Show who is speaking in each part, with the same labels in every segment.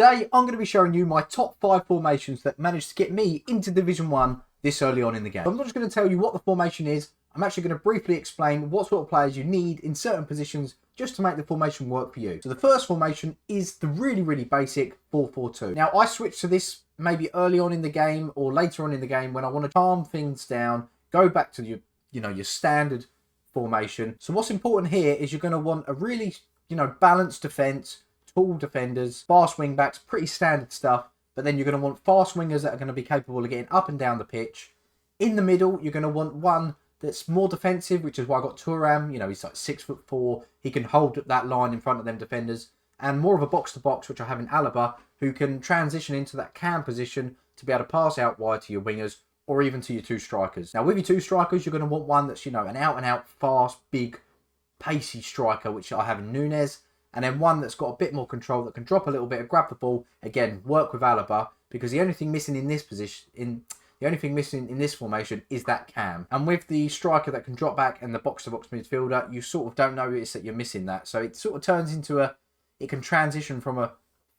Speaker 1: Today, I'm going to be showing you my top 5 formations that managed to get me into Division 1 this early on in the game. I'm not just going to tell you what the formation is, I'm actually going to briefly explain what sort of players you need in certain positions just to make the formation work for you. So the first formation is the really basic 4-4-2. Now, I switched to this maybe early on in the game or later on in the game when I want to calm things down, go back to your standard formation. So what's important here is you're going to want a really, balanced defense, tall defenders, fast wing backs, pretty standard stuff. But then you're going to want fast wingers that are going to be capable of getting up and down the pitch. In the middle, you're going to want one that's more defensive, which is why I got Thuram. He's like 6'4". He can hold that line in front of them defenders. And more of a box-to-box, which I have in Alaba, who can transition into that cam position to be able to pass out wide to your wingers or even to your two strikers. Now, with your two strikers, you're going to want one that's, an out-and-out, fast, big, pacey striker, which I have in Núñez. And then one that's got a bit more control that can drop a little bit and grab the ball. Again, work with Alaba, because the only thing missing in this position, the only thing missing in this formation is that cam. And with the striker that can drop back and the box-to-box midfielder, you sort of don't notice that you're missing that. So it sort of turns into it can transition from a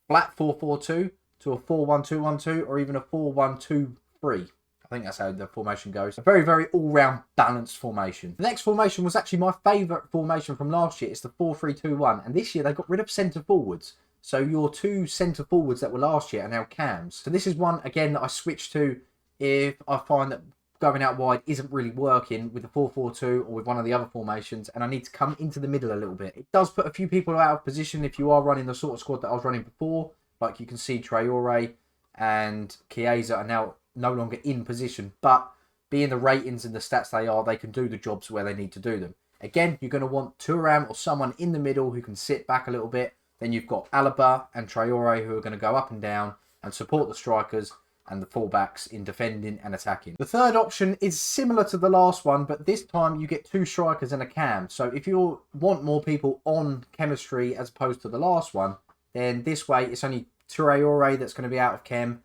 Speaker 1: flat 4-4-2 to a 4-1-2-1-2 or even a 4-1-2-3. I think that's how the formation goes. A very all-round balanced formation. The next formation was actually my favourite formation from last year. It's the 4-3-2-1. And this year they got rid of centre forwards. So your two centre forwards that were last year are now cams. So this is one, again, that I switched to if I find that going out wide isn't really working with the 4-4-2 or with one of the other formations, and I need to come into the middle a little bit. It does put a few people out of position if you are running the sort of squad that I was running before. Like you can see Traore and Chiesa are now no longer in position, but being the ratings and the stats they are, they can do the jobs where they need to do them. Again, you're going to want Thuram or someone in the middle who can sit back a little bit. Then you've got Alaba and Traore who are going to go up and down and support the strikers and the fullbacks in defending and attacking. The third option is similar to the last one, but this time you get two strikers and a cam. So if you want more people on chemistry as opposed to the last one, then this way it's only Traore that's going to be out of chem,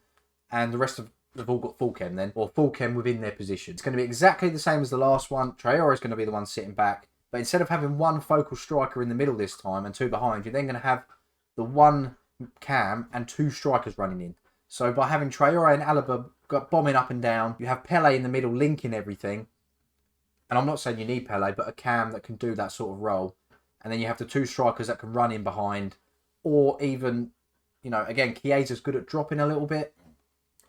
Speaker 1: and the rest of they've all got full chem then, or full chem within their position. It's going to be exactly the same as the last one. Traore is going to be the one sitting back, but instead of having one focal striker in the middle this time and two behind, you're then going to have the one cam and two strikers running in. So by having Traore and Alaba bombing up and down, you have Pele in the middle linking everything. And I'm not saying you need Pele, but a cam that can do that sort of role. And then you have the two strikers that can run in behind, or even, again, Chiesa's good at dropping a little bit,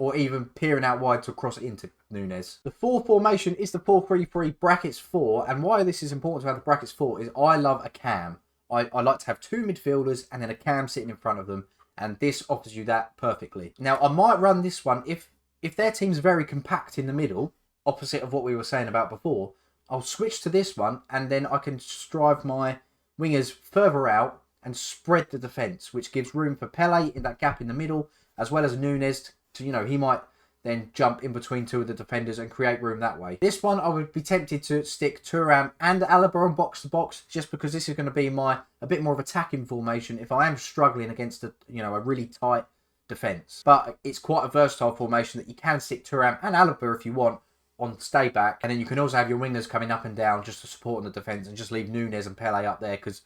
Speaker 1: or even peering out wide to cross it into Núñez. The fourth formation is the 4-3-3 brackets 4, and why this is important to have the brackets 4 is I love a cam. I like to have two midfielders and then a cam sitting in front of them, and this offers you that perfectly. Now, I might run this one if their team's very compact in the middle, opposite of what we were saying about before. I'll switch to this one, and then I can drive my wingers further out and spread the defence, which gives room for Pele in that gap in the middle, as well as Núñez. So, he might then jump in between two of the defenders and create room that way. This one, I would be tempted to stick Thuram and Alaba on box-to-box, just because this is going to be a bit more of attacking formation if I am struggling against a really tight defence. But it's quite a versatile formation that you can stick Thuram and Alaba if you want on stay back, and then you can also have your wingers coming up and down just to support on the defence and just leave Núñez and Pele up there, because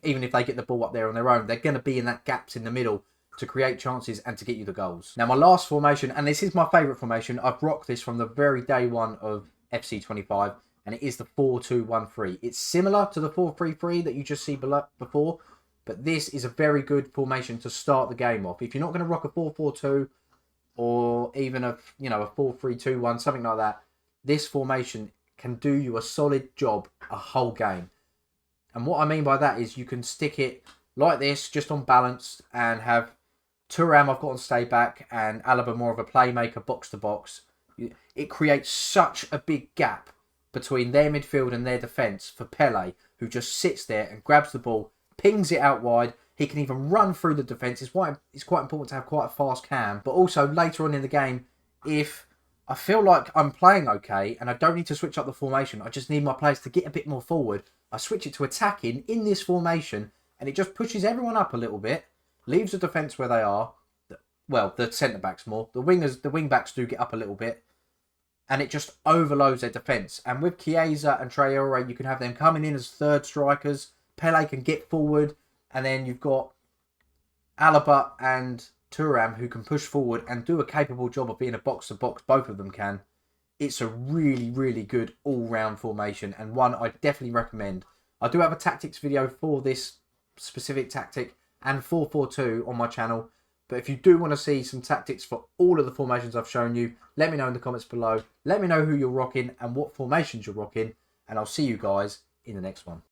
Speaker 1: even if they get the ball up there on their own, they're going to be in that gaps in the middle to create chances and to get you the goals. Now, my last formation, and this is my favourite formation, I've rocked this from the very day one of FC25, and it is the 4-2-1-3. It's similar to the 4-3-3 that you just see before, but this is a very good formation to start the game off. If you're not going to rock a 4-4-2 or even a 4-3-2-1, something like that, this formation can do you a solid job a whole game. And what I mean by that is you can stick it like this, just on balance, and have Thuram I've got on stay back and Alaba more of a playmaker box-to-box. It creates such a big gap between their midfield and their defence for Pele, who just sits there and grabs the ball, pings it out wide. He can even run through the defence. It's quite important to have quite a fast cam. But also, later on in the game, if I feel like I'm playing okay and I don't need to switch up the formation, I just need my players to get a bit more forward, I switch it to attacking in this formation, and it just pushes everyone up a little bit, leaves the defence where they are. Well, the centre-backs more. The wing-backs do get up a little bit. And it just overloads their defence. And with Chiesa and Traore, you can have them coming in as third strikers. Pele can get forward. And then you've got Alaba and Thuram, who can push forward and do a capable job of being a box-to-box, both of them can. It's a really, really good all-round formation and one I definitely recommend. I do have a tactics video for this specific tactic and 4-4-2 on my channel. But if you do want to see some tactics for all of the formations I've shown you, let me know in the comments below. Let me know who you're rocking and what formations you're rocking. And I'll see you guys in the next one.